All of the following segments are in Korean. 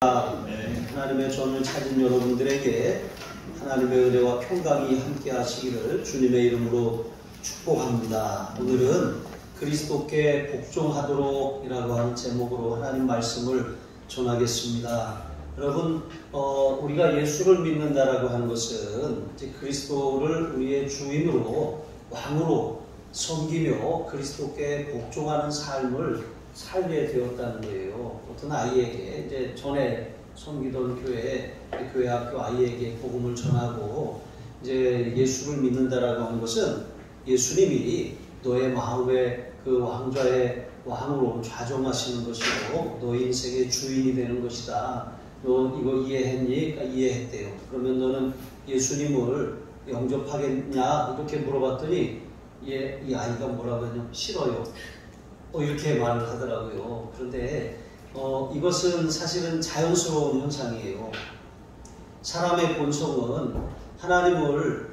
하나님의 전을 찾은 여러분들에게 하나님의 은혜와 평강이 함께 하시기를 주님의 이름으로 축복합니다. 오늘은 그리스도께 복종하도록 이라고 하는 제목으로 하나님 말씀을 전하겠습니다. 여러분, 우리가 예수를 믿는다라고 하는 것은 이제 그리스도를 우리의 주인으로 왕으로 섬기며 그리스도께 복종하는 삶을 살게 되었다는 거예요. 어떤 아이에게 이제 전에 섬기던 교회 학교 아이에게 복음을 전하고 이제 예수를 믿는다라고 하는 것은 예수님이 너의 마음의 그 왕좌의 왕으로 좌정하시는 것이고 너의 인생의 주인이 되는 것이다. 너 이거 이해했니? 그러니까 이해했대요. 그러면 너는 예수님을 영접하겠냐? 이렇게 물어봤더니 이 아이가 뭐라고 하냐면 싫어요. 이렇게 말을 하더라고요. 그런데 이것은 사실은 자연스러운 현상이에요. 사람의 본성은 하나님을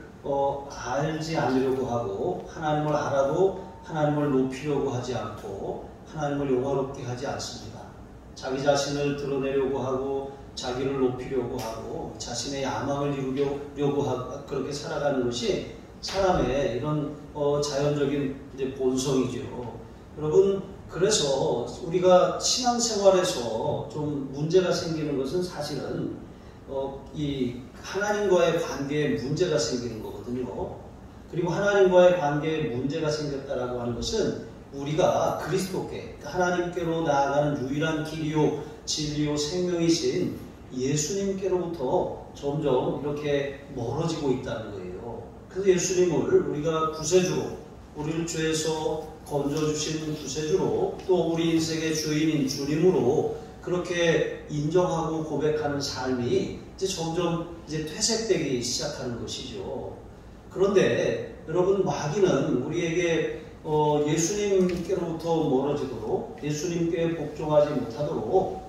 알지 않으려고 하고 하나님을 알아도 하나님을 높이려고 하지 않고 하나님을 영화롭게 하지 않습니다. 자기 자신을 드러내려고 하고 자기를 높이려고 하고 자신의 야망을 이루려고 하고 그렇게 살아가는 것이 사람의 이런 자연적인 이제 본성이죠. 여러분, 그래서 우리가 신앙생활에서 좀 문제가 생기는 것은 사실은 이 하나님과의 관계에 문제가 생기는 거거든요. 그리고 하나님과의 관계에 문제가 생겼다라고 하는 것은 우리가 그리스도께 하나님께로 나아가는 유일한 길이요 진리요 생명이신 예수님께로부터 점점 이렇게 멀어지고 있다는 거예요. 그래서 예수님을 우리가 구세주로 우리를 죄에서 건져주신 구세주로 또 우리 인생의 주인인 주님으로 그렇게 인정하고 고백하는 삶이 이제 점점 이제 퇴색되기 시작하는 것이죠. 그런데 여러분, 마귀는 우리에게 예수님께로부터 멀어지도록 예수님께 복종하지 못하도록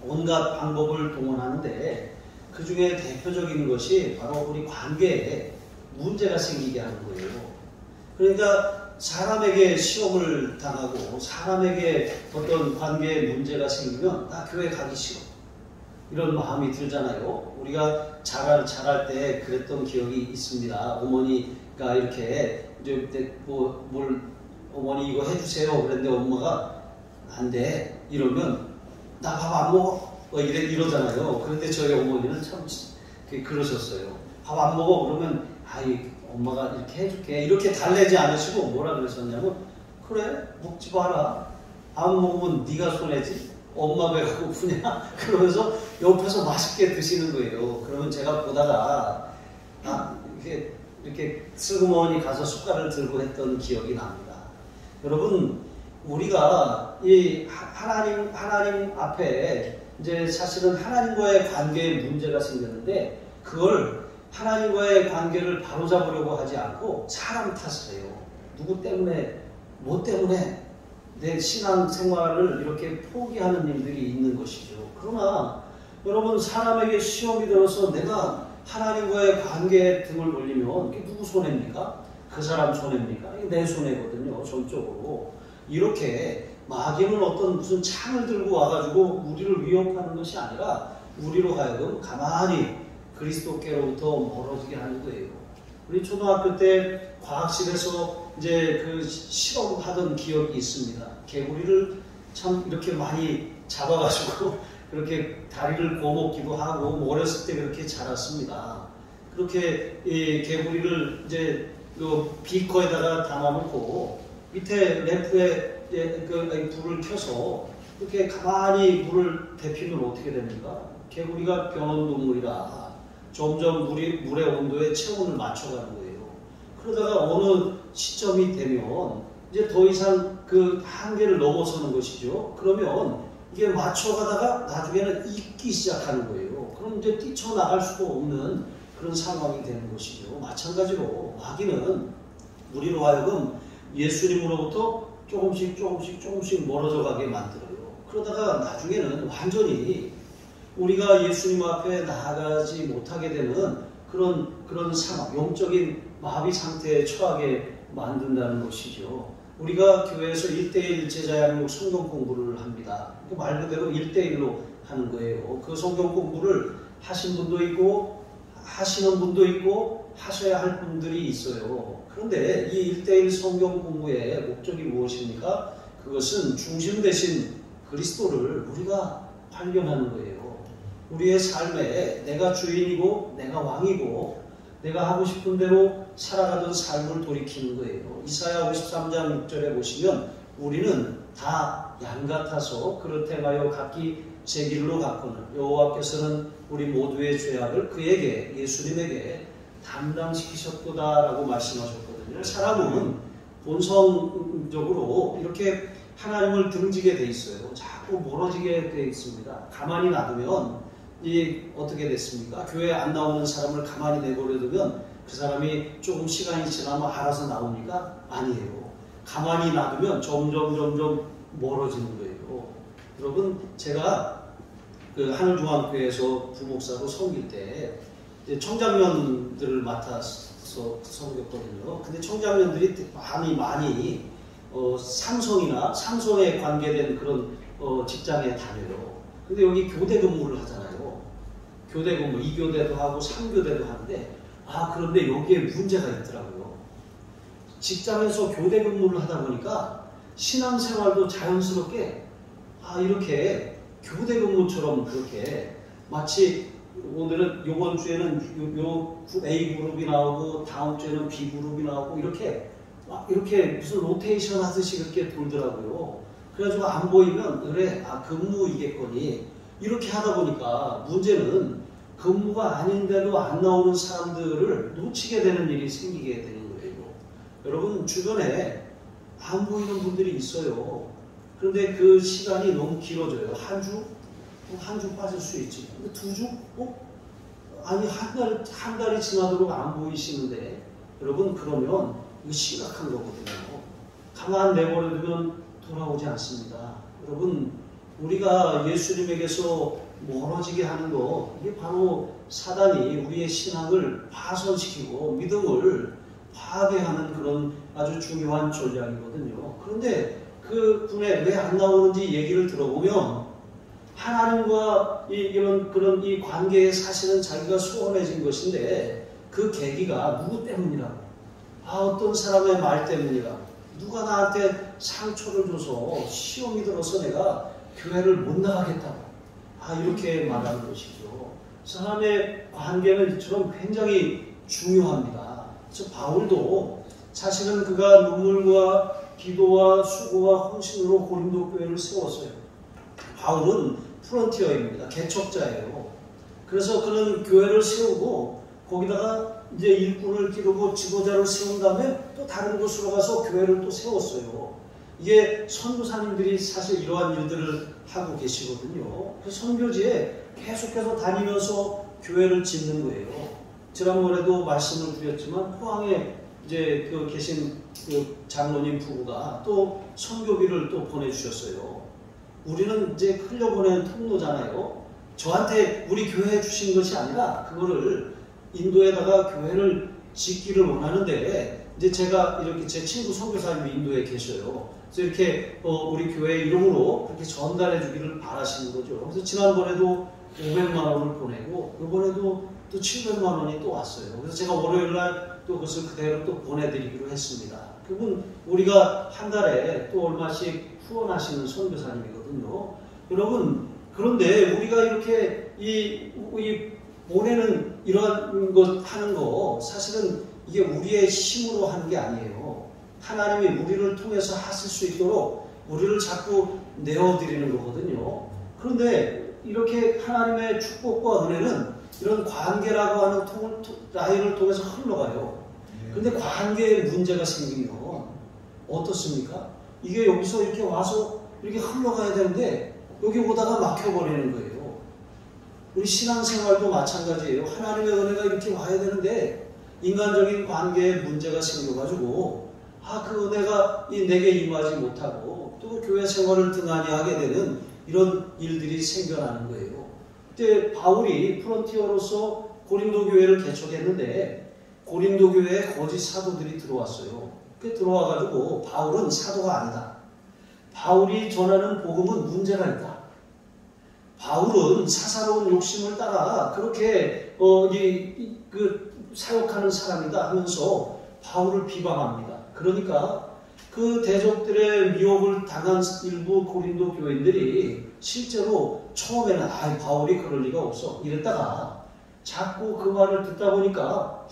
온갖 방법을 동원하는데 그 중에 대표적인 것이 바로 우리 관계에 문제가 생기게 하는 거예요. 그러니까 사람에게 시험을 당하고 사람에게 어떤 관계에 문제가 생기면 나 교회 가기 싫어 이런 마음이 들잖아요. 우리가 자랄 때 그랬던 기억이 있습니다. 어머니가 이렇게 이제 뭘 어머니 이거 해주세요 그랬는데 엄마가 안 돼 이러면 나 밥 안 먹어 이러잖아요. 그런데 저희 어머니는 참 그러셨어요. 밥 안 먹어 그러면 엄마가 이렇게 해줄게 이렇게 달래지 않으시고 뭐라 그러셨냐면 그래 먹지 마라 안 먹으면 네가 손해지 엄마 배가 고프냐 그러면서 옆에서 맛있게 드시는 거예요. 그러면 제가 보다가 이렇게 슬그머니 가서 숟가락을 들고 했던 기억이 납니다. 여러분, 우리가 이 하나님 앞에 이제 사실은 하나님과의 관계에 문제가 생겼는데 그걸 하나님과의 관계를 바로잡으려고 하지 않고 사람 탓을 해요. 누구 때문에, 뭐 때문에 내 신앙생활을 이렇게 포기하는 일들이 있는 것이죠. 그러나 여러분, 사람에게 시험이 들어서 내가 하나님과의 관계에 등을 돌리면 그게 누구 손해입니까? 그 사람 손해입니까? 이게 내 손해거든요. 전적으로. 이렇게 마귀는 어떤 무슨 창을 들고 와가지고 우리를 위협하는 것이 아니라 우리로 하여금 가만히 그리스도께로부터 멀어지게 하는 거예요. 우리 초등학교 때 과학실에서 이제 그 실험하던 기억이 있습니다. 개구리를 참 이렇게 많이 잡아가지고 그렇게 다리를 거먹기도 하고 어렸을 때 그렇게 자랐습니다. 그렇게 이 개구리를 이제 그 비커에다가 담아놓고 밑에 램프에 불을 켜서 이렇게 가만히 물을 데피면 어떻게 됩니까? 개구리가 변온동물이라 점점 물의 온도에 체온을 맞춰가는 거예요. 그러다가 어느 시점이 되면 이제 더 이상 그 한계를 넘어서는 것이죠. 그러면 이게 맞춰가다가 나중에는 익기 시작하는 거예요. 그럼 이제 뛰쳐나갈 수도 없는 그런 상황이 되는 것이죠. 마찬가지로 마귀는 우리로 하여금 예수님으로부터 조금씩 멀어져 가게 만들어요. 그러다가 나중에는 완전히 우리가 예수님 앞에 나아가지 못하게 되는 그런 상황, 영적인 마비 상태에 처하게 만든다는 것이죠. 우리가 교회에서 1:1 제자양육 성경 공부를 합니다. 말 그대로 1:1로 하는 거예요. 그 성경 공부를 하신 분도 있고 하시는 분도 있고 하셔야 할 분들이 있어요. 그런데 이 1:1 성경 공부의 목적이 무엇입니까? 그것은 중심 대신 그리스도를 우리가 발견하는 거예요. 우리의 삶에 내가 주인이고 내가 왕이고 내가 하고 싶은 대로 살아가던 삶을 돌이키는 거예요. 이사야 53장 6절에 보시면 우리는 다 양 같아서 그릇 행하여 각기 제 길로 갔거늘 여호와께서는 우리 모두의 죄악을 그에게 예수님에게 담당시키셨도다라고 말씀하셨거든요. 사람은 본성적으로 이렇게 하나님을 등지게 돼 있어요. 자꾸 멀어지게 돼 있습니다. 가만히 놔두면 어떻게 됐습니까? 교회 안 나오는 사람을 가만히 내버려두면 그 사람이 조금 시간이 지나면 알아서 나오니까 아니에요. 가만히 놔두면 점점 멀어지는 거예요. 여러분, 제가 그 하늘중앙교회에서 부목사로 섬길 때 청장년들을 맡아서 섬겼거든요. 근데 청장년들이 많이 삼성에 관계된 그런 직장에 다녀요. 근데 여기 교대 근무를 하잖아요. 교대 근무, 2교대도 하고 3교대도 하는데 그런데 여기에 문제가 있더라고요. 직장에서 교대 근무를 하다 보니까 신앙생활도 자연스럽게 이렇게 교대 근무처럼 그렇게 마치 오늘은 요번 주에는 요 A 그룹이 나오고 다음 주에는 B 그룹이 나오고 이렇게 무슨 로테이션 하듯이 이렇게 돌더라고요. 그래가지고 안 보이면 그래 근무이겠거니 이렇게 하다 보니까 문제는 근무가 아닌데도 안 나오는 사람들을 놓치게 되는 일이 생기게 되는 거예요. 여러분 주변에 안 보이는 분들이 있어요. 그런데 그 시간이 너무 길어져요. 한 주 빠질 수 있지. 근데 2주? 아니 한 달이 지나도록 안 보이시는데 여러분 그러면 이거 심각한 거거든요. 가만 내버려두면 돌아오지 않습니다. 여러분 우리가 예수님에게서 멀어지게 하는 거 이게 바로 사단이 우리의 신앙을 파손시키고 믿음을 파괴하는 그런 아주 중요한 전략이거든요. 그런데 그 분에 왜 안 나오는지 얘기를 들어보면 하나님과 그런 이 관계에 사실은 자기가 소원해진 것인데 그 계기가 누구 때문이라고? 어떤 사람의 말 때문이라고? 누가 나한테 상처를 줘서 시험이 들어서 내가 교회를 못 나가겠다고 이렇게 말하는 것이죠. 사람의 관계는 이처럼 굉장히 중요합니다. 그래서 바울도 사실은 그가 눈물과 기도와 수고와 헌신으로 고린도 교회를 세웠어요. 바울은 프론티어입니다. 개척자예요. 그래서 그는 교회를 세우고 거기다가 이제 일꾼을 기르고 지도자를 세운 다음에 또 다른 곳으로 가서 교회를 또 세웠어요. 이게 선교사님들이 사실 이러한 일들을 하고 계시거든요. 그 선교지에 계속해서 다니면서 교회를 짓는 거예요. 지난번에도 말씀을 드렸지만 포항에 이제 계신 그 장로님 부부가 또 선교비를 또 보내주셨어요. 우리는 이제 흘려보내는 통로잖아요. 저한테 우리 교회에 주신 것이 아니라 그거를 인도에다가 교회를 짓기를 원하는데 이제 제가 이렇게 제 친구 선교사님이 인도에 계셔요. 그래서 이렇게 우리 교회 이름으로 그렇게 전달해 주기를 바라시는 거죠. 그래서 지난번에도 500만 원을 보내고 이번에도 또 700만 원이 또 왔어요. 그래서 제가 월요일 날 또 그것을 그대로 또 보내드리기로 했습니다. 그분 우리가 한 달에 또 얼마씩 후원하시는 선교사님이거든요. 여러분 그런데 우리가 이렇게 이 보내는 이런 것 하는 거 사실은 이게 우리의 힘으로 하는 게 아니에요. 하나님이 우리를 통해서 하실 수 있도록 우리를 자꾸 내어드리는 거거든요. 그런데 이렇게 하나님의 축복과 은혜는 이런 관계라고 하는 라인을 통해서 흘러가요. 그런데 관계에 문제가 생기면 어떻습니까? 이게 여기서 이렇게 와서 이렇게 흘러가야 되는데 여기 오다가 막혀버리는 거예요. 우리 신앙생활도 마찬가지예요. 하나님의 은혜가 이렇게 와야 되는데 인간적인 관계에 문제가 생겨가지고 그 은혜가 내게 임하지 못하고 또 교회 생활을 등한히 하게 되는 이런 일들이 생겨나는 거예요. 그때 바울이 프론티어로서 고린도 교회를 개척했는데 고린도 교회에 거짓 사도들이 들어왔어요. 그 들어와가지고 바울은 사도가 아니다. 바울이 전하는 복음은 문제가 있다. 바울은 사사로운 욕심을 따라 그렇게 사역하는 사람이다 하면서 바울을 비방합니다. 그러니까 그 대적들의 미혹을 당한 일부 고린도 교인들이 실제로 처음에는 바울이 그럴 리가 없어 이랬다가 자꾸 그 말을 듣다 보니까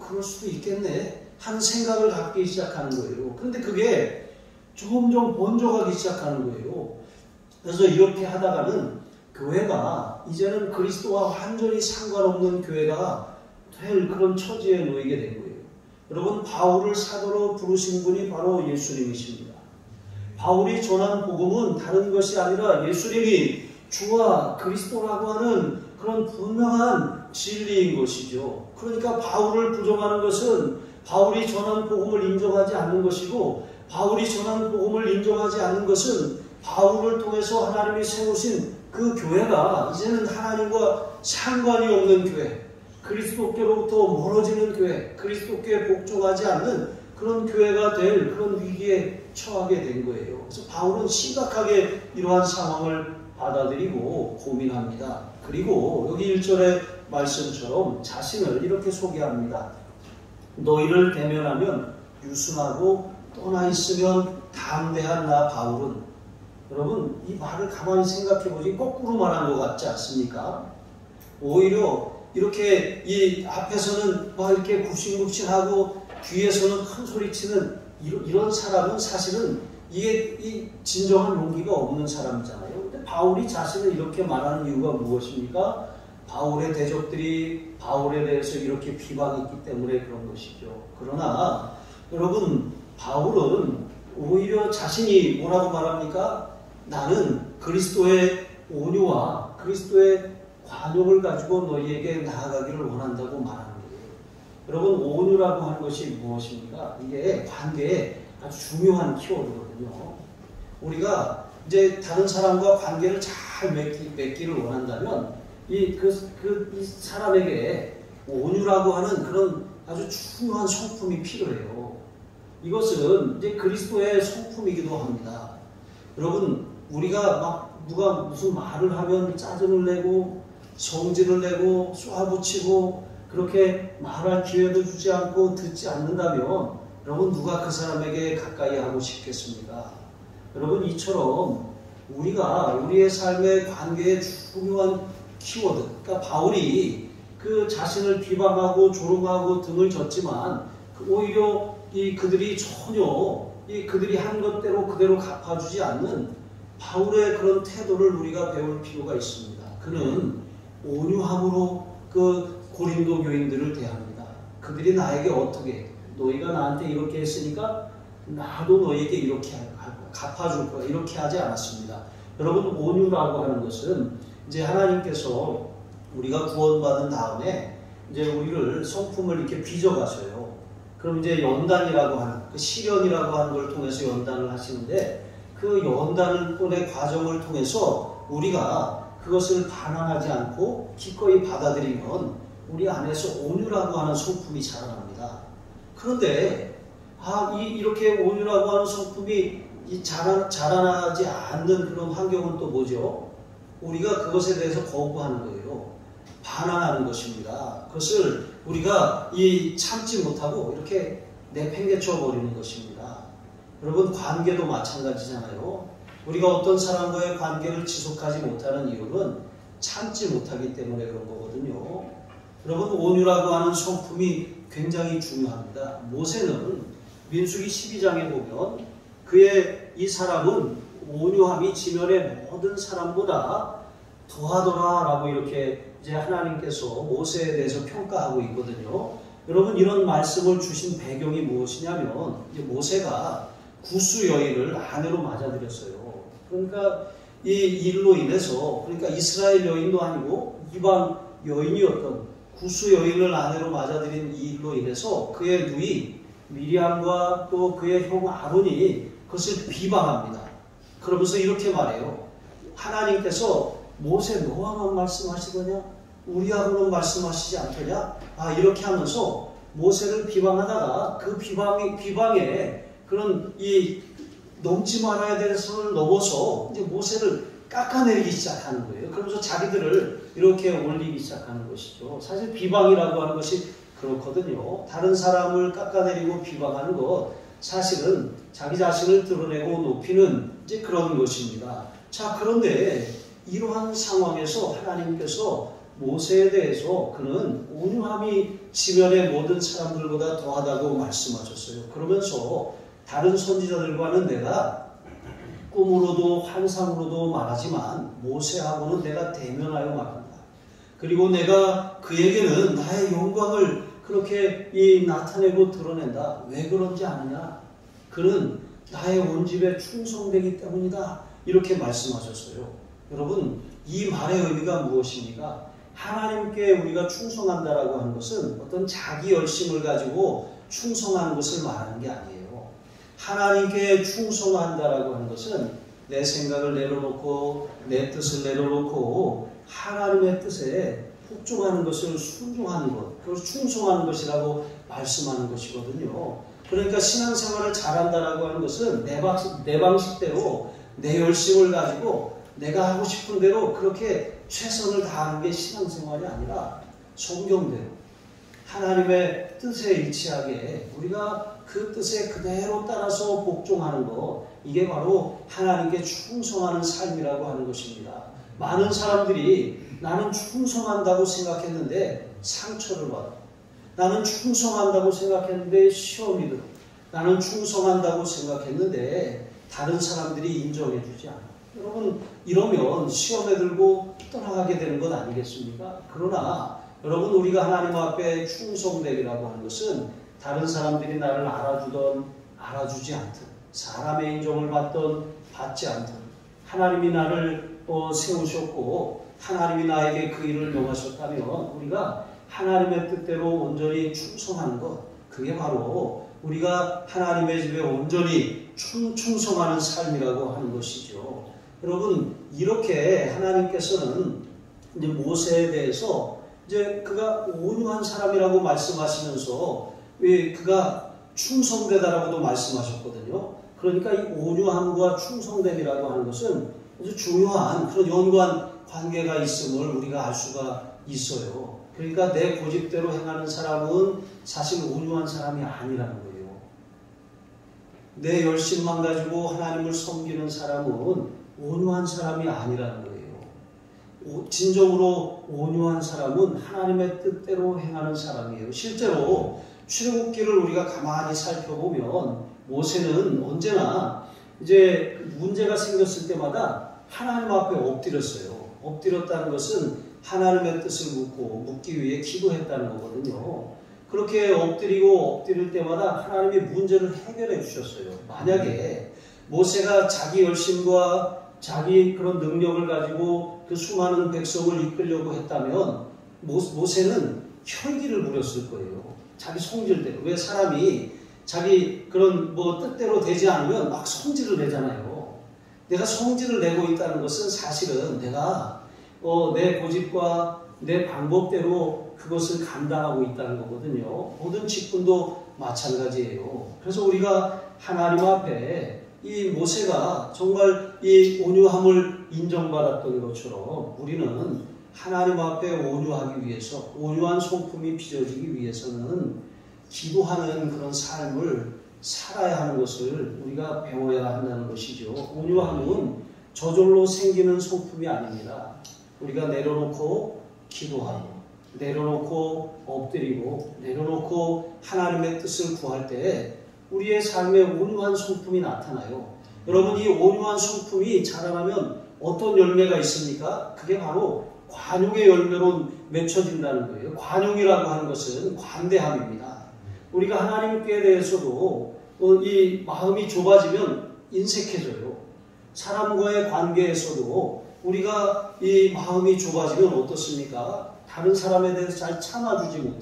그럴 수도 있겠네 하는 생각을 갖기 시작하는 거예요. 그런데 그게 점점 번져가기 시작하는 거예요. 그래서 이렇게 하다가는 교회가 이제는 그리스도와 완전히 상관없는 교회가 될 그런 처지에 놓이게 된 거예요. 여러분, 바울을 사도로 부르신 분이 바로 예수님이십니다. 바울이 전한 복음은 다른 것이 아니라 예수님이 주와 그리스도라고 하는 그런 분명한 진리인 것이죠. 그러니까 바울을 부정하는 것은 바울이 전한 복음을 인정하지 않는 것이고, 바울이 전한 복음을 인정하지 않는 것은 바울을 통해서 하나님이 세우신 그 교회가 이제는 하나님과 상관이 없는 교회, 그리스도께로부터 멀어지는 교회, 그리스도께 복종하지 않는 그런 교회가 될 그런 위기에 처하게 된 거예요. 그래서 바울은 심각하게 이러한 상황을 받아들이고 고민합니다. 그리고 여기 1절의 말씀처럼 자신을 이렇게 소개합니다. 너희를 대면하면 유순하고 떠나 있으면 담대한 나 바울은. 여러분, 이 말을 가만히 생각해 보니 거꾸로 말한 것 같지 않습니까? 오히려 이렇게 이 앞에서는 막 이렇게 굽신굽신하고 뒤에서는 큰 소리치는 이런 사람은 사실은 이게 이 진정한 용기가 없는 사람이잖아요. 근데 바울이 자신을 이렇게 말하는 이유가 무엇입니까? 바울의 대적들이 바울에 대해서 이렇게 비방했기 때문에 그런 것이죠. 그러나 여러분, 바울은 오히려 자신이 뭐라고 말합니까? 나는 그리스도의 온유와 그리스도의 관용을 가지고 너희에게 나아가기를 원한다고 말하는 거예요. 여러분, 온유라고 하는 것이 무엇입니까? 이게 관계에 아주 중요한 키워드거든요. 우리가 이제 다른 사람과 관계를 잘 맺기를 원한다면 이 사람에게 온유라고 하는 그런 아주 중요한 성품이 필요해요. 이것은 이제 그리스도의 성품이기도 합니다. 여러분, 우리가 막 누가 무슨 말을 하면 짜증을 내고 성질을 내고 쏘아붙이고 그렇게 말할 기회도 주지 않고 듣지 않는다면 여러분, 누가 그 사람에게 가까이 하고 싶겠습니까? 여러분, 이처럼 우리가 우리의 삶의 관계의 중요한 키워드, 그러니까 바울이 그 자신을 비방하고 조롱하고 등을 졌지만 오히려 그들이 전혀 그들이 한 것대로 그대로 갚아주지 않는 바울의 그런 태도를 우리가 배울 필요가 있습니다. 그는 온유함으로 그 고린도 교인들을 대합니다. 그들이 나에게 어떻게, 너희가 나한테 이렇게 했으니까 나도 너희에게 이렇게 갚아줄 거야, 이렇게 하지 않았습니다. 여러분, 온유라고 하는 것은 이제 하나님께서 우리가 구원받은 다음에 이제 우리를 성품을 이렇게 빚어가서요. 그럼 이제 연단이라고 하는, 그 시련이라고 하는 걸 통해서 연단을 하시는데, 그 연단의 과정을 통해서 우리가 그것을 반항하지 않고 기꺼이 받아들이면 우리 안에서 온유라고 하는 성품이 자라납니다. 그런데 이렇게 온유라고 하는 성품이 자라나지 않는 그런 환경은 또 뭐죠? 우리가 그것에 대해서 거부하는 거예요. 반항하는 것입니다. 그것을 우리가 참지 못하고 이렇게 내팽개쳐 버리는 것입니다. 여러분, 관계도 마찬가지잖아요. 우리가 어떤 사람과의 관계를 지속하지 못하는 이유는 참지 못하기 때문에 그런 거거든요. 여러분, 온유라고 하는 성품이 굉장히 중요합니다. 모세는 민수기 12장에 보면 이 사람은 온유함이 지면의 모든 사람보다 더하더라 라고 이렇게 이제 하나님께서 모세에 대해서 평가하고 있거든요. 여러분, 이런 말씀을 주신 배경이 무엇이냐면 이제 모세가 구스 여인을 아내로 맞아들였어요. 그러니까 이 일로 인해서, 그러니까 이스라엘 여인도 아니고 이방 여인이었던 구스 여인을 아내로 맞아들인 이 일로 인해서 그의 누이 미리암과 또 그의 형 아론이 그것을 비방합니다. 그러면서 이렇게 말해요. 하나님께서 모세 너와만 말씀하시더냐? 우리하고는 말씀하시지 않더냐? 이렇게 하면서 모세를 비방하다가 그 비방에 그런 넘지 말아야 될 선을 넘어서 이제 모세를 깎아내리기 시작하는 거예요. 그러면서 자기들을 이렇게 올리기 시작하는 것이죠. 사실 비방이라고 하는 것이 그렇거든요. 다른 사람을 깎아내리고 비방하는 것, 사실은 자기 자신을 드러내고 높이는 이제 그런 것입니다. 자, 그런데 이러한 상황에서 하나님께서 모세에 대해서 그는 온유함이 지면의 모든 사람들보다 더하다고 말씀하셨어요. 그러면서 다른 선지자들과는 내가 꿈으로도 환상으로도 말하지만 모세하고는 내가 대면하여 말한다. 그리고 내가 그에게는 나의 영광을 그렇게 나타내고 드러낸다. 왜 그런지 아느냐? 그는 나의 온집에 충성되기 때문이다. 이렇게 말씀하셨어요. 여러분, 이 말의 의미가 무엇입니까? 하나님께 우리가 충성한다라고 하는 것은 어떤 자기 열심을 가지고 충성하는 것을 말하는 게 아니에요. 하나님께 충성한다라고 하는 것은 내 생각을 내려놓고 내 뜻을 내려놓고 하나님의 뜻에 복종하는 것을 순종하는 것, 그걸 충성하는 것이라고 말씀하는 것이거든요. 그러니까 신앙생활을 잘한다라고 하는 것은 내 방식대로 내 열심을 가지고 내가 하고 싶은 대로 그렇게 최선을 다하는 게 신앙생활이 아니라 성경대로 하나님의 뜻에 일치하게 우리가 그 뜻에 그대로 따라서 복종하는 것, 이게 바로 하나님께 충성하는 삶이라고 하는 것입니다. 많은 사람들이 나는 충성한다고 생각했는데 상처를 받아. 나는 충성한다고 생각했는데 시험이 들어. 나는 충성한다고 생각했는데 다른 사람들이 인정해 주지 않아. 여러분, 이러면 시험에 들고 떠나가게 되는 것 아니겠습니까? 그러나 여러분, 우리가 하나님 앞에 충성되기라고 하는 것은 다른 사람들이 나를 알아주던 알아주지 않든, 사람의 인정을 받던 받지 않든, 하나님이 나를 세우셨고 하나님이 나에게 그 일을 명하셨다면 우리가 하나님의 뜻대로 온전히 충성하는 것, 그게 바로 우리가 하나님의 집에 온전히 충성하는 삶이라고 하는 것이죠. 여러분, 이렇게 하나님께서는 이제 모세에 대해서 이제 그가 온유한 사람이라고 말씀하시면서 왜 그가 충성되다라고도 말씀하셨거든요. 그러니까 이 온유함과 충성됨이라고 하는 것은 아주 중요한 그런 연관 관계가 있음을 우리가 알 수가 있어요. 그러니까 내 고집대로 행하는 사람은 사실 온유한 사람이 아니라는 거예요. 내 열심만 가지고 하나님을 섬기는 사람은 온유한 사람이 아니라는 거예요. 진정으로 온유한 사람은 하나님의 뜻대로 행하는 사람이에요. 실제로 출애굽기를 우리가 가만히 살펴보면 모세는 언제나 이제 문제가 생겼을 때마다 하나님 앞에 엎드렸어요. 엎드렸다는 것은 하나님의 뜻을 묻기 위해 기도했다는 거거든요. 그렇게 엎드릴 때마다 하나님이 문제를 해결해 주셨어요. 만약에 모세가 자기 열심과 자기 그런 능력을 가지고 그 수많은 백성을 이끌려고 했다면 모세는 혈기를 부렸을 거예요. 자기 성질대로. 왜 사람이 자기 그런 뜻대로 되지 않으면 막 성질을 내잖아요. 내가 성질을 내고 있다는 것은 사실은 내가 내 고집과 내 방법대로 그것을 감당하고 있다는 거거든요. 모든 직분도 마찬가지예요. 그래서 우리가 하나님 앞에 이 모세가 정말 이 온유함을 인정받았던 것처럼 우리는 하나님 앞에 온유하기 위해서, 온유한 성품이 빚어지기 위해서는 기도하는 그런 삶을 살아야 하는 것을 우리가 배워야 한다는 것이죠. 온유함은 저절로 생기는 성품이 아닙니다. 우리가 내려놓고 기도하고, 내려놓고 엎드리고, 내려놓고 하나님의 뜻을 구할 때 우리의 삶에 온유한 성품이 나타나요. 여러분, 이 온유한 성품이 자라나면 어떤 열매가 있습니까? 그게 바로 관용의 열매로 맺혀진다는 거예요. 관용이라고 하는 것은 관대함입니다. 우리가 하나님께 대해서도 이 마음이 좁아지면 인색해져요. 사람과의 관계에서도 우리가 이 마음이 좁아지면 어떻습니까? 다른 사람에 대해서 잘 참아주지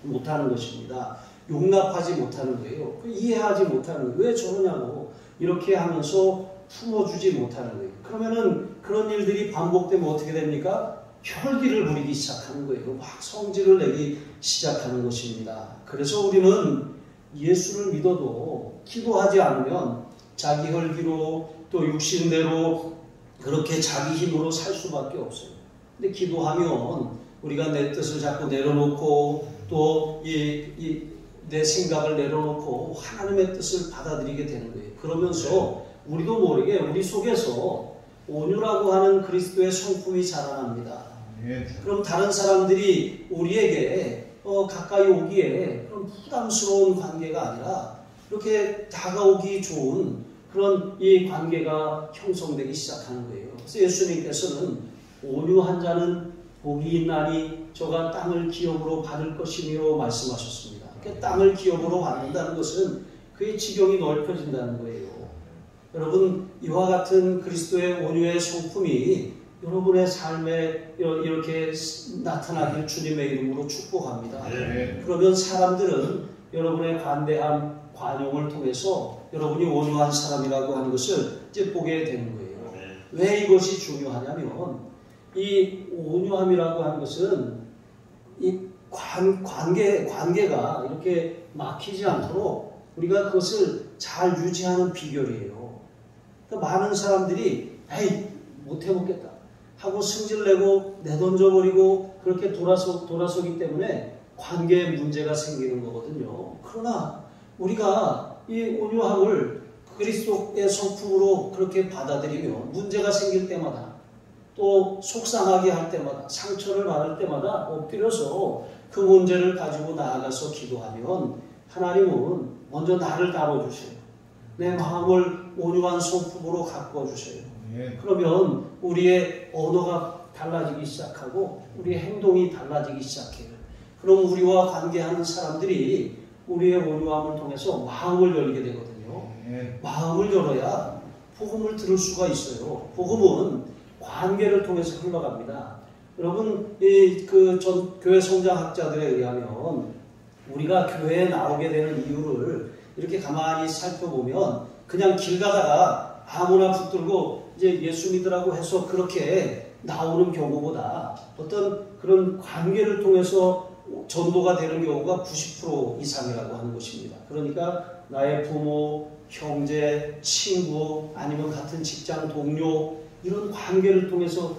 못하는 것입니다. 용납하지 못하는 거예요. 이해하지 못하는 거예요. 왜 저러냐고 이렇게 하면서 품어주지 못하는 거예요. 그러면은 그런 일들이 반복되면 어떻게 됩니까? 혈기를 부리기 시작하는 거예요. 막 성질을 내기 시작하는 것입니다. 그래서 우리는 예수를 믿어도 기도하지 않으면 자기 혈기로 또 육신대로 그렇게 자기 힘으로 살 수밖에 없어요. 근데 기도하면 우리가 내 뜻을 자꾸 내려놓고 또 내 생각을 내려놓고 하나님의 뜻을 받아들이게 되는 거예요. 그러면서 우리도 모르게 우리 속에서 온유라고 하는 그리스도의 성품이 자라납니다. 그럼 다른 사람들이 우리에게 가까이 오기에 그런 부담스러운 관계가 아니라 이렇게 다가오기 좋은 그런 이 관계가 형성되기 시작하는 거예요. 그래서 예수님께서는 온유한 자는 복이 있나니 저가 땅을 기업으로 받을 것이니로 말씀하셨습니다. 땅을 기업으로 받는다는 것은 그의 지경이 넓혀진다는 거예요. 여러분, 이와 같은 그리스도의 온유의 성품이 여러분의 삶에 이렇게 나타나길 주님의 이름으로 축복합니다. 그러면 사람들은 여러분의 관대한 관용을 통해서 여러분이 온유한 사람이라고 하는 것을 이제 보게 되는 거예요. 왜 이것이 중요하냐면 이 온유함이라고 하는 것은 이 관계가 이렇게 막히지 않도록 우리가 그것을 잘 유지하는 비결이에요. 그러니까 많은 사람들이 에이 못해먹겠다 하고 승질내고 내던져버리고 그렇게 돌아서기 때문에 관계에 문제가 생기는 거거든요. 그러나 우리가 이 온유함을 그리스도의 성품으로 그렇게 받아들이면 문제가 생길 때마다 또 속상하게 할 때마다 상처를 받을 때마다 엎드려서 그 문제를 가지고 나아가서 기도하면 하나님은 먼저 나를 다뤄주세요. 내 마음을 온유한 성품으로 가꿔주세요. 그러면 우리의 언어가 달라지기 시작하고 우리의 행동이 달라지기 시작해요. 그럼 우리와 관계하는 사람들이 우리의 온유함을 통해서 마음을 열게 되거든요. 마음을 열어야 복음을 들을 수가 있어요. 복음은 관계를 통해서 흘러갑니다. 여러분, 교회 성장학자들에 의하면 우리가 교회에 나오게 되는 이유를 이렇게 가만히 살펴보면 그냥 길 가다가 아무나 붙들고 이제 예수 믿으라고 해서 그렇게 나오는 경우보다 어떤 그런 관계를 통해서 전도가 되는 경우가 90% 이상이라고 하는 것입니다. 그러니까 나의 부모, 형제, 친구 아니면 같은 직장 동료 이런 관계를 통해서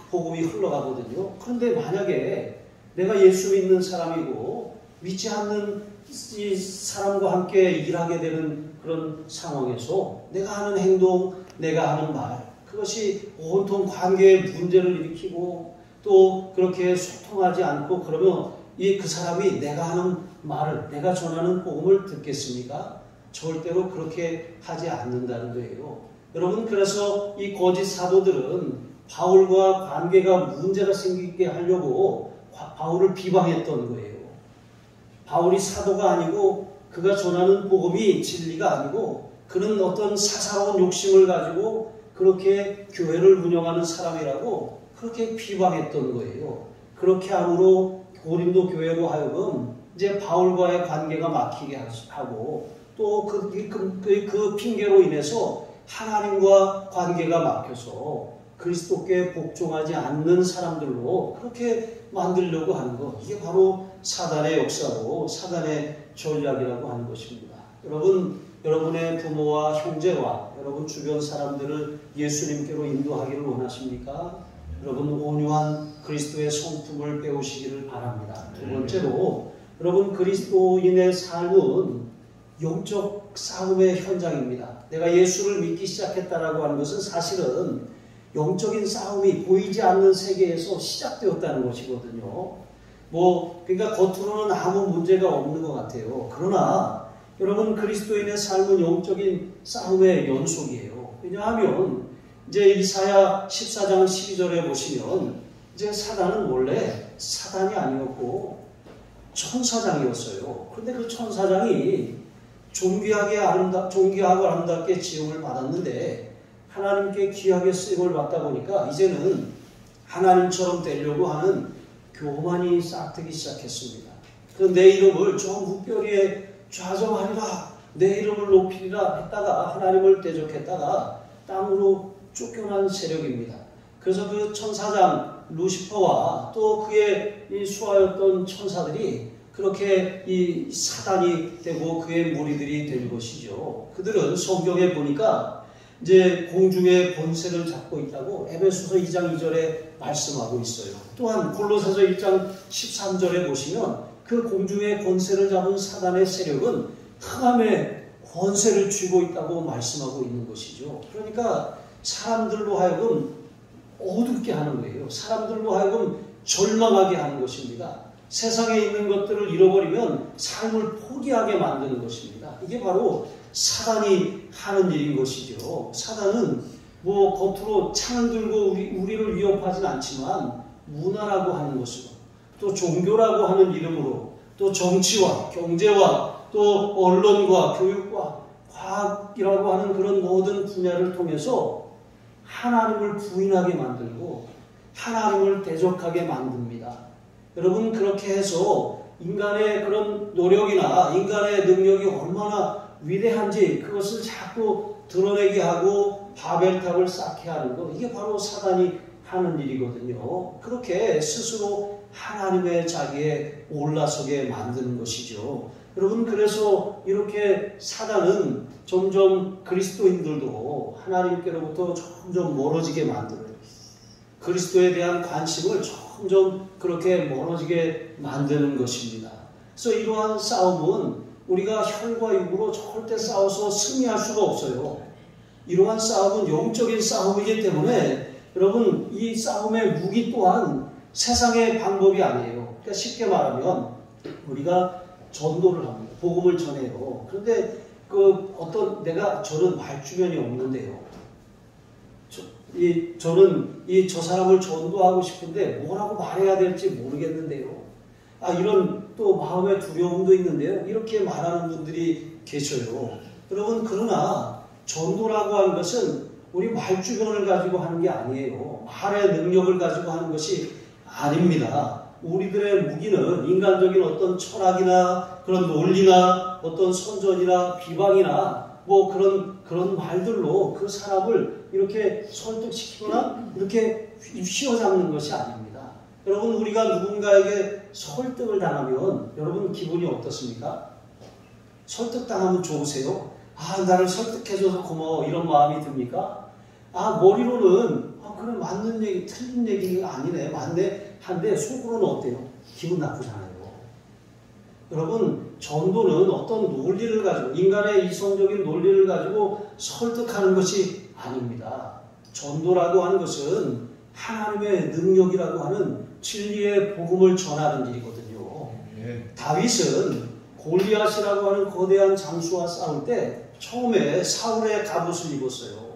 복음이 흘러가거든요. 그런데 만약에 내가 예수 믿는 사람이고 믿지 않는 이 사람과 함께 일하게 되는 그런 상황에서 내가 하는 행동, 내가 하는 말 그것이 온통 관계에 문제를 일으키고 또 그렇게 소통하지 않고 그러면 그 사람이 내가 하는 말을 내가 전하는 복음을 듣겠습니까? 절대로 그렇게 하지 않는다는 거예요. 여러분, 그래서 이 거짓 사도들은 바울과 관계가 문제가 생기게 하려고 바울을 비방했던 거예요. 바울이 사도가 아니고 그가 전하는 복음이 진리가 아니고 그는 어떤 사사로운 욕심을 가지고 그렇게 교회를 운영하는 사람이라고 그렇게 비방했던 거예요. 그렇게 함으로 고린도 교회로 하여금 이제 바울과의 관계가 막히게 하고 또 그 핑계로 인해서 하나님과 관계가 막혀서 그리스도께 복종하지 않는 사람들로 그렇게 만들려고 하는 것. 이게 바로 사단의 역사로 사단의 전략이라고 하는 것입니다. 여러분, 여러분의 부모와 형제와 여러분 주변 사람들을 예수님께로 인도하기를 원하십니까? 여러분 온유한 그리스도의 성품을 배우시기를 바랍니다. 두 번째로 여러분 그리스도인의 삶은 영적 싸움의 현장입니다. 내가 예수를 믿기 시작했다라고 하는 것은 사실은 영적인 싸움이 보이지 않는 세계에서 시작되었다는 것이거든요. 그러니까 겉으로는 아무 문제가 없는 것 같아요. 그러나 여러분 그리스도인의 삶은 영적인 싸움의 연속이에요. 왜냐하면 이제 이사야 14장 12절에 보시면 이제 사단은 원래 사단이 아니었고 천사장이었어요. 그런데 그 천사장이 존귀하고 아름답게 지음을 받았는데 하나님께 귀하게 쓰임을 받다 보니까 이제는 하나님처럼 되려고 하는 교만이 싹트기 시작했습니다. 내 이름을 저 무뼈리에 좌정하리라, 내 이름을 높이리라 했다가 하나님을 대적했다가 땅으로 쫓겨난 세력입니다. 그래서 그 천사장 루시퍼와 또 그의 수하였던 천사들이 그렇게 이 사단이 되고 그의 무리들이 된 것이죠. 그들은 성경에 보니까 이제 공중의 권세를 잡고 있다고 에베소서 2장 2절에 말씀하고 있어요. 또한 골로새서 1장 13절에 보시면 그 공중의 권세를 잡은 사단의 세력은 흑암의 권세를 쥐고 있다고 말씀하고 있는 것이죠. 그러니까 사람들로 하여금 어둡게 하는 거예요. 사람들로 하여금 절망하게 하는 것입니다. 세상에 있는 것들을 잃어버리면 삶을 포기하게 만드는 것입니다. 이게 바로 사단이 하는 일인 것이죠. 사단은 뭐 겉으로 창을 들고 우리를 위협하진 않지만 문화라고 하는 것으로, 또 종교라고 하는 이름으로, 또 정치와 경제와 또 언론과 교육과 과학이라고 하는 그런 모든 분야를 통해서 하나님을 부인하게 만들고 하나님을 대적하게 만듭니다. 여러분, 그렇게 해서 인간의 그런 노력이나 인간의 능력이 얼마나 위대한지 그것을 자꾸 드러내게 하고 바벨탑을 쌓게 하는 것, 이게 바로 사단이 하는 일이거든요. 그렇게 스스로 하나님의 자리에 올라서게 만드는 것이죠. 여러분, 그래서 이렇게 사단은 점점 그리스도인들도 하나님께로부터 점점 멀어지게 만들어요. 그리스도에 대한 관심을 점점 그렇게 멀어지게 만드는 것입니다. 그래서 이러한 싸움은 우리가 혈과 육으로 절대 싸워서 승리할 수가 없어요. 이러한 싸움은 영적인 싸움이기 때문에 여러분, 이 싸움의 무기 또한 세상의 방법이 아니에요. 그러니까 쉽게 말하면 우리가 전도를 합니다. 복음을 전해요. 그런데 저는 말주변이 없는데요. 저는 저 사람을 전도하고 싶은데 뭐라고 말해야 될지 모르겠는데요. 이런 또 마음의 두려움도 있는데요. 이렇게 말하는 분들이 계셔요. 여러분, 그러나 전도라고 하는 것은 우리 말주변을 가지고 하는 게 아니에요. 말의 능력을 가지고 하는 것이 아닙니다. 우리들의 무기는 인간적인 어떤 철학이나 그런 논리나 어떤 선전이나 비방이나 뭐 그런 말들로 그 사람을 이렇게 설득시키거나 이렇게 휘어잡는 것이 아닙니다. 여러분, 우리가 누군가에게 설득을 당하면 여러분 기분이 어떻습니까? 설득당하면 좋으세요? 나를 설득해줘서 고마워, 이런 마음이 듭니까? 머리로는 그래, 맞는 얘기, 틀린 얘기가 아니네, 맞네 한데 속으로는 어때요? 기분 나쁘잖아요. 여러분, 전도는 어떤 논리를 가지고, 인간의 이성적인 논리를 가지고 설득하는 것이 아닙니다. 전도라고 하는 것은 하나님의 능력이라고 하는 진리의 복음을 전하는 일이거든요. 다윗은 골리앗이라고 하는 거대한 장수와 싸울 때 처음에 사울의 갑옷을 입었어요.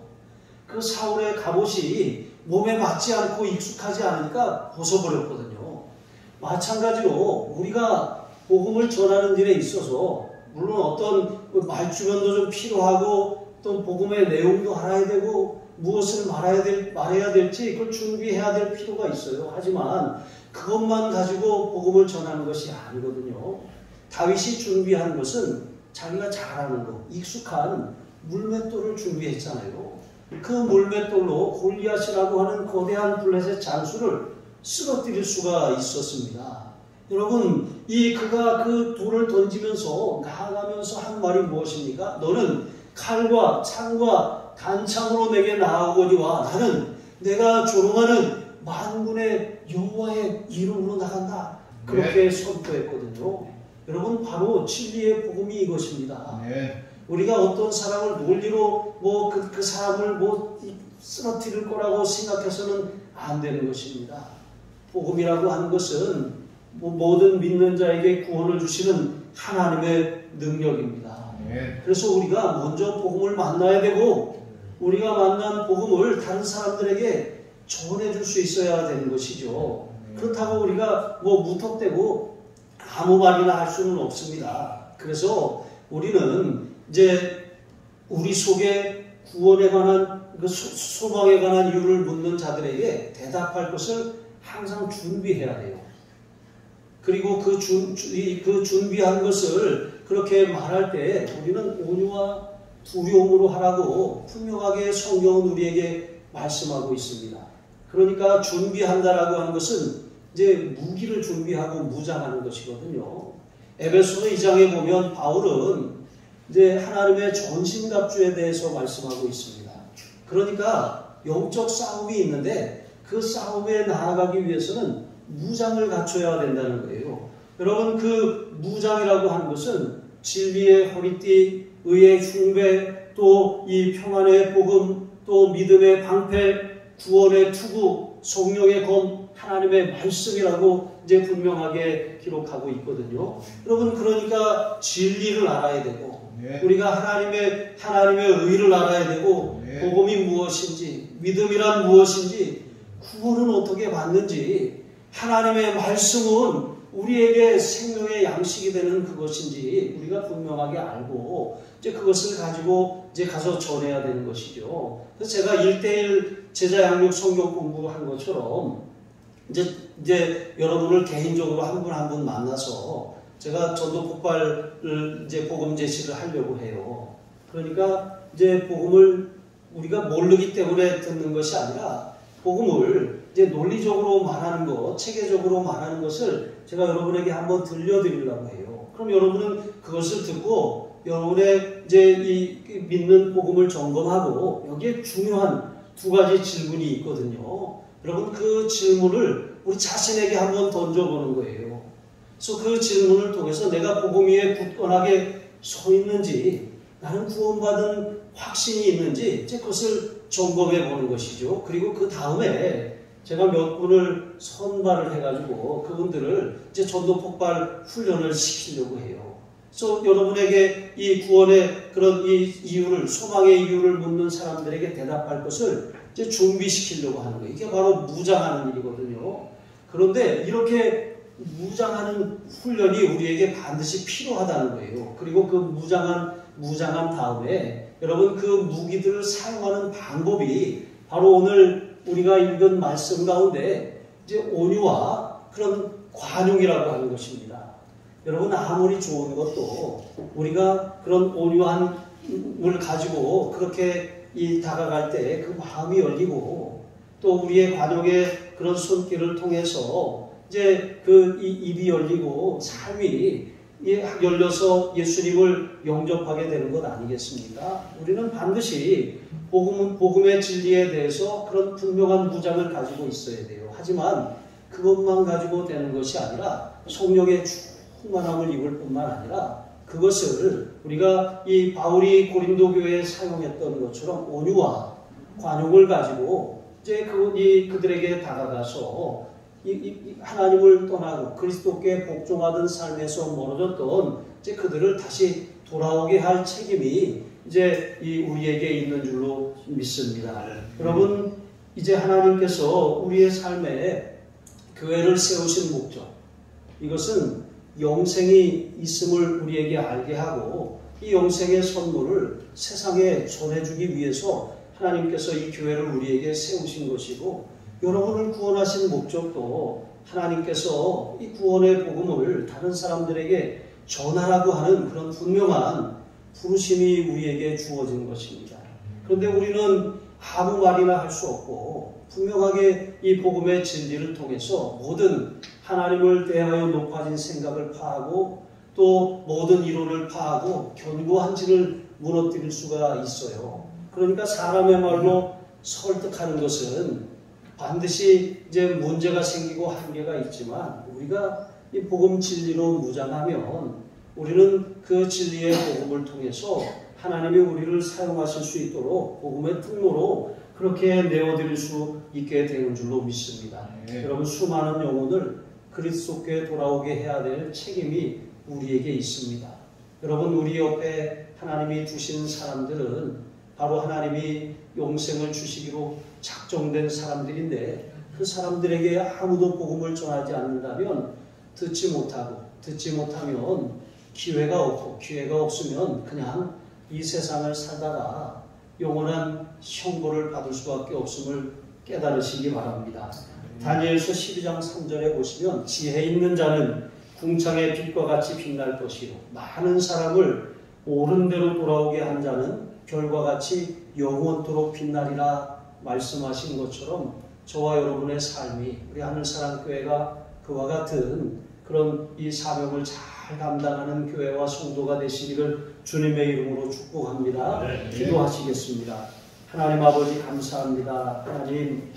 그 사울의 갑옷이 몸에 맞지 않고 익숙하지 않으니까 벗어버렸거든요. 마찬가지로 우리가 복음을 전하는 일에 있어서 물론 어떤 말주변도 좀 필요하고 또 복음의 내용도 알아야 되고 무엇을 말해야 될지 그걸 준비해야 될 필요가 있어요. 하지만 그것만 가지고 복음을 전하는 것이 아니거든요. 다윗이 준비한 것은 자기가 잘하는 것, 익숙한 물맷돌을 준비했잖아요. 그 물맷돌로 골리앗이라고 하는 거대한 블레셋 장수를 쓰러뜨릴 수가 있었습니다. 여러분, 그가 그 돌을 던지면서 나아가면서 한 말이 무엇입니까? 너는 칼과 창과 단창으로 내게 나아오거니와 나는 내가 조롱하는 만군의 여호와의 이름으로 나간다. 그렇게 선포했거든요. 여러분, 바로 진리의 복음이 이것입니다. 우리가 어떤 사람을 논리로 그 사람을 쓰러뜨릴 거라고 생각해서는 안 되는 것입니다. 복음이라고 하는 것은 모든 믿는 자에게 구원을 주시는 하나님의 능력입니다. 그래서 우리가 먼저 복음을 만나야 되고 우리가 만난 복음을 다른 사람들에게 전해줄 수 있어야 되는 것이죠. 그렇다고 우리가 무턱대고 아무 말이나 할 수는 없습니다. 그래서 우리는 이제 우리 속에 구원에 관한 소망에 관한 이유를 묻는 자들에게 대답할 것을 항상 준비해야 돼요. 그리고 그 준비한 것을 그렇게 말할 때 우리는 온유와 두려움으로 하라고 분명하게 성경은 우리에게 말씀하고 있습니다. 그러니까 준비한다라고 하는 것은 이제 무기를 준비하고 무장하는 것이거든요. 에베소서 2장에 보면 바울은 이제 하나님의 전신갑주에 대해서 말씀하고 있습니다. 그러니까 영적 싸움이 있는데 그 싸움에 나아가기 위해서는 무장을 갖춰야 된다는 거예요. 여러분, 그 무장이라고 하는 것은 진리의 허리띠, 의의 흉배, 또 이 평안의 복음, 또 믿음의 방패, 구원의 투구, 성령의 검, 하나님의 말씀이라고 이제 분명하게 기록하고 있거든요. 여러분, 그러니까 진리를 알아야 되고, 우리가 하나님의 의를 알아야 되고, 복음이 무엇인지, 믿음이란 무엇인지, 구원은 어떻게 받는지, 하나님의 말씀은 우리에게 생명의 양식이 되는 그것인지 우리가 분명하게 알고 이제 그것을 가지고 이제 가서 전해야 되는 것이죠. 그래서 제가 1:1 제자 양육 성경 공부한 것처럼 이제 여러분을 개인적으로 한 분 한 분 만나서 제가 전도 폭발을 이제 복음 제시를 하려고 해요. 그러니까 이제 복음을 우리가 모르기 때문에 듣는 것이 아니라 복음을 이제 논리적으로 말하는 것, 체계적으로 말하는 것을 제가 여러분에게 한번 들려드리려고 해요. 그럼 여러분은 그것을 듣고 여러분의 이제 이 믿는 복음을 점검하고 여기에 중요한 두 가지 질문이 있거든요. 여러분, 그 질문을 우리 자신에게 한번 던져보는 거예요. 그래서 그 질문을 통해서 내가 복음 위에 굳건하게 서 있는지, 나는 구원받은 확신이 있는지 이제 그것을 점검해 보는 것이죠. 그리고 그 다음에 제가 몇 분을 선발을 해가지고 그분들을 이제 전도 폭발 훈련을 시키려고 해요. 그래서 여러분에게 이 구원의 그런 이 이유를, 소망의 이유를 묻는 사람들에게 대답할 것을 이제 준비시키려고 하는 거예요. 이게 바로 무장하는 일이거든요. 그런데 이렇게 무장하는 훈련이 우리에게 반드시 필요하다는 거예요. 그리고 그 무장한 다음에 여러분, 그 무기들을 사용하는 방법이 바로 오늘 우리가 읽은 말씀 가운데 이제 온유와 그런 관용이라고 하는 것입니다. 여러분, 아무리 좋은 것도 우리가 그런 온유함을 가지고 그렇게 다가갈 때 그 마음이 열리고 또 우리의 관용의 그런 손길을 통해서 이제 그 입이 열리고 삶이 열려서 예수님을 영접하게 되는 것 아니겠습니까? 우리는 반드시 복음의 진리에 대해서 그런 분명한 무장을 가지고 있어야 돼요. 하지만 그것만 가지고 되는 것이 아니라 성령의 충만함을 입을 뿐만 아니라 그것을 우리가 이 바울이 고린도 교회에 사용했던 것처럼 온유와 관용을 가지고 이제 그들에게 다가가서 하나님을 떠나고 그리스도께 복종하던 삶에서 멀어졌던 이제 그들을 다시 돌아오게 할 책임이 이제 우리에게 있는 줄로 믿습니다. 여러분, 이제 하나님께서 우리의 삶에 교회를 세우신 목적, 이것은 영생이 있음을 우리에게 알게 하고 이 영생의 선물을 세상에 전해주기 위해서 하나님께서 이 교회를 우리에게 세우신 것이고, 여러분을 구원하신 목적도 하나님께서 이 구원의 복음을 다른 사람들에게 전하라고 하는 그런 분명한 부르심이 우리에게 주어진 것입니다. 그런데 우리는 아무 말이나 할 수 없고 분명하게 이 복음의 진리를 통해서 모든 하나님을 대하여 높아진 생각을 파하고 또 모든 이론을 파하고 견고한지를 무너뜨릴 수가 있어요. 그러니까 사람의 말로 설득하는 것은 반드시 이제 문제가 생기고 한계가 있지만 우리가 이 복음 진리로 무장하면 우리는 그 진리의 복음을 통해서 하나님이 우리를 사용하실 수 있도록 복음의 통로로 그렇게 내어드릴 수 있게 되는 줄로 믿습니다. 여러분, 수많은 영혼을 그리스도께 돌아오게 해야 될 책임이 우리에게 있습니다. 여러분, 우리 옆에 하나님이 두신 사람들은 바로 하나님이 용생을 주시기로 작정된 사람들인데 그 사람들에게 아무도 복음을 전하지 않는다면 듣지 못하면 기회가 없고 기회가 없으면 그냥 이 세상을 살다가 영원한 형벌을 받을 수밖에 없음을 깨달으시기 바랍니다. 다니엘서 12장 3절에 보시면 지혜 있는 자는 궁창의 빛과 같이 빛날 것이요 많은 사람을 옳은 대로 돌아오게 한 자는 별과 같이 영원토록 빛나리라 말씀하신 것처럼 저와 여러분의 삶이 우리 하늘사랑교회가 그와 같은 그런 이 사명을 잘 감당하는 교회와 성도가 되시기를 주님의 이름으로 축복합니다. 기도하시겠습니다. 하나님 아버지 감사합니다. 하나님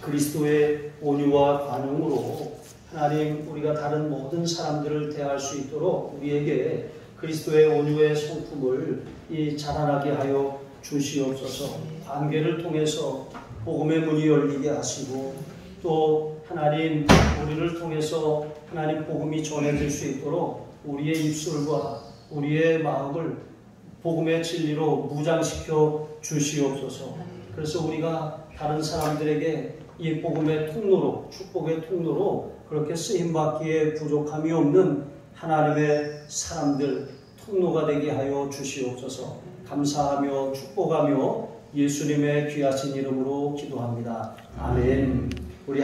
그리스도의 온유와 관용으로 하나님 우리가 다른 모든 사람들을 대할 수 있도록 우리에게 그리스도의 온유의 성품을 자라나게 하여 주시옵소서. 관계를 통해서 복음의 문이 열리게 하시고 또 하나님 우리를 통해서 하나님 복음이 전해질 수 있도록 우리의 입술과 우리의 마음을 복음의 진리로 무장시켜 주시옵소서. 그래서 우리가 다른 사람들에게 이 복음의 통로로 축복의 통로로 그렇게 쓰임받기에 부족함이 없는 하나님의 사람들 통로가 되게 하여 주시옵소서. 감사하며 축복하며 예수님의 귀하신 이름으로 기도합니다. 아멘. 우리